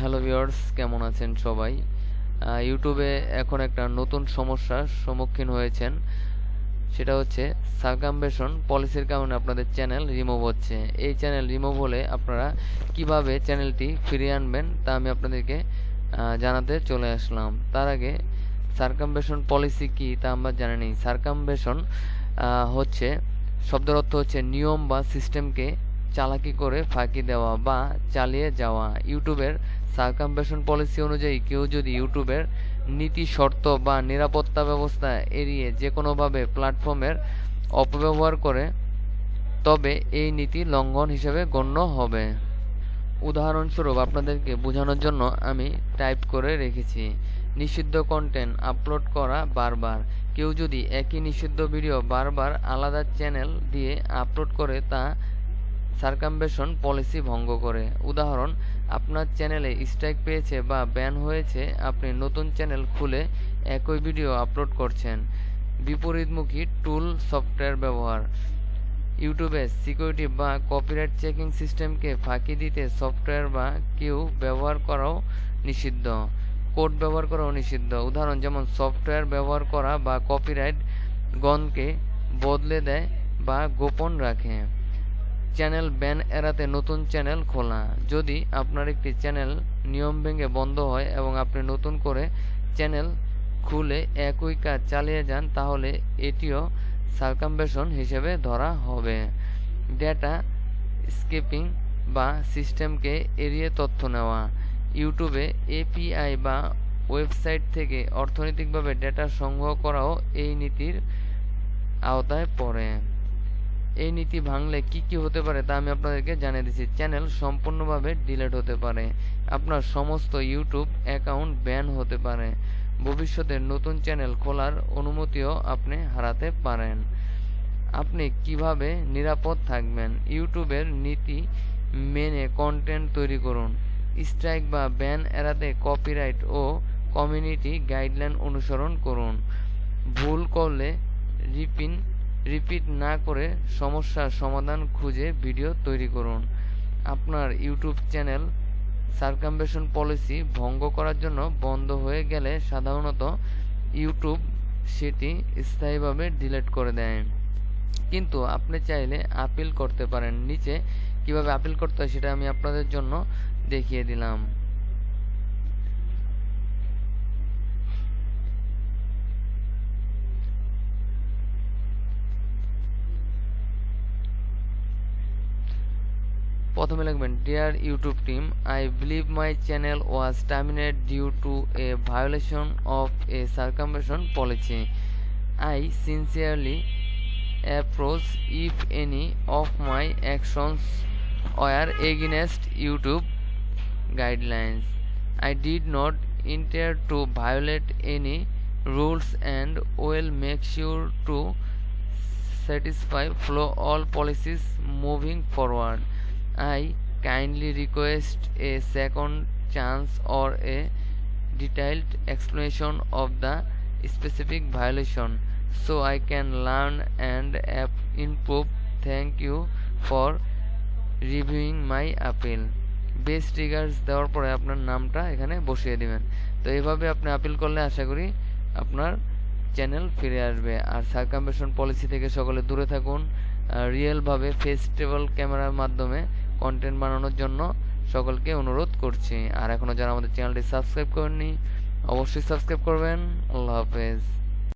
Hello viewers, কেমন আছেন সবাই? ইউটিউবে এখন একটা নতুন সমস্যার সম্মুখীন হয়েছেন। সেটা হচ্ছে সার্কামভেশন পলিসির কারণে আপনাদের চ্যানেল রিমুভ হচ্ছে। এই চ্যানেল রিমুভ হলে আপনারা কিভাবে চ্যানেলটি ফিরিয়ে আনবেন তা আমি আপনাদেরকে জানাতে চলে আসলাম। তার আগে সার্কামভেশন পলিসি কি তা আমরা জানি নিই। সার্কামভেশন হচ্ছে শব্দের অর্থ হচ্ছে নিয়ম বা সিস্টেমকে চালাকি করে ফাঁকি দেওয়া বা চালিয়ে যাওয়া। ইউটিউবের সার্কামভেশন পলিসি অনুযায়ী কেউ যদি ইউটিউবের নীতি, শর্ত বা নিরাপত্তা ব্যবস্থা এড়িয়ে যেকোনোভাবে প্ল্যাটফর্মের অপব্যবহার করে তবে এই নীতি লঙ্ঘন হিসেবে গণ্য হবে। উদাহরণস্বরূপ আপনাদেরকে বোঝানোর জন্য আমি টাইপ করে রেখেছি। নিষিদ্ধ কন্টেন্ট আপলোড করা বারবার। কেউ যদি একই নিষিদ্ধ ভিডিও বারবার আলাদা চ্যানেল দিয়ে আপলোড করে তা সার্কামভেশন পলিসি ভঙ্গ করে। উদাহরণ, আপনার চ্যানেলে স্ট্রাইক পেয়েছে বা ব্যান হয়েছে, আপনি নতুন চ্যানেল খুলে একই ভিডিও আপলোড করছেন। বিপরীতমুখী টুল সফটওয়্যার ব্যবহার। ইউটিউবে সিকিউরিটি বা কপিরাইট চেকিং সিস্টেমকে ফাঁকি দিতে সফটওয়্যার বা কেউ ব্যবহার করাও নিষিদ্ধ। কোড ব্যবহার করাও নিষিদ্ধ। উদাহরণ যেমন সফটওয়্যার ব্যবহার করা বা কপিরাইট গণকে বদলে দেয় বা গোপন রাখে। চ্যানেল ব্যান এড়াতে নতুন চ্যানেল খোলা। যদি আপনার একটি চ্যানেল নিয়ম ভেঙে বন্ধ হয় এবং আপনি নতুন করে চ্যানেল খুলে একই কাজ চালিয়ে যান, তাহলে এটিও সার্কামভেশন হিসেবে ধরা হবে। ডেটা স্কেপিং বা সিস্টেমকে এড়িয়ে তথ্য নেওয়া। ইউটিউবে এপিআই বা ওয়েবসাইট থেকে অর্থনৈতিকভাবে ডেটা সংগ্রহ করাও এই নীতির আওতায় পড়ে। এই নীতি ভাঙলে কি কি হতে পারে তা আমি আপনাদেরকে জানিয়ে দিচ্ছি। চ্যানেল সম্পূর্ণভাবে ডিলিট হতে পারে। আপনার সমস্ত ইউটিউব অ্যাকাউন্ট ব্যান হতে পারে। ভবিষ্যতে নতুন চ্যানেল খোলার অনুমতিও আপনি হারাতে পারেন। আপনি কিভাবে নিরাপদ থাকবেন? ইউটিউবের নীতি মেনে কন্টেন্ট তৈরি করুন। স্ট্রাইক বা ব্যান এড়াতে কপিরাইট ও কমিউনিটি গাইডলাইন অনুসরণ করুন। ভুল করলে রিপিট না করে সমস্যার সমাধান খুঁজে ভিডিও তৈরি করুন। আপনার ইউটিউব চ্যানেল সার্কামভেশন পলিসি ভঙ্গ করার জন্য বন্ধ হয়ে গেলে সাধারণত ইউটিউব সেটি স্থায়ীভাবে ডিলিট করে দেয়। কিন্তু আপনি চাইলে আপিল করতে পারেন। নিচে কিভাবে আপিল করতে হয় সেটা আমি আপনাদের জন্য দেখিয়ে দিলাম। প্রথমে লিখবেন, dear YouTube team, I believe my channel was terminated due to a violation of a circumvention policy. I sincerely approach if any of my actions were against YouTube guidelines. I did not intend to violate any rules and will make sure to satisfy follow all policies moving forward. I kindly request a second chance or a detailed explanation of the specific violation so I can learn and improve. Thank you for reviewing my appeal. Best regards দেওয়ার পরে আপনার নামটা এখানে বসিয়ে দিবেন। তো এইভাবে আপনি আপিল করলে আশা করি আপনার চ্যানেল ফিরে আসবে। আর সার্কামভেশন পলিসি থেকে সকলে দূরে থাকুন। রিয়েলভাবে ফেস্টিভ্যাল ক্যামেরার মাধ্যমে কন্টেন্ট বানানোর জন্য সকলকে অনুরোধ করছি। আর এখনও যারা আমাদের চ্যানেলটি সাবস্ক্রাইব করেননি অবশ্যই সাবস্ক্রাইব করবেন। আল্লাহ হাফেজ।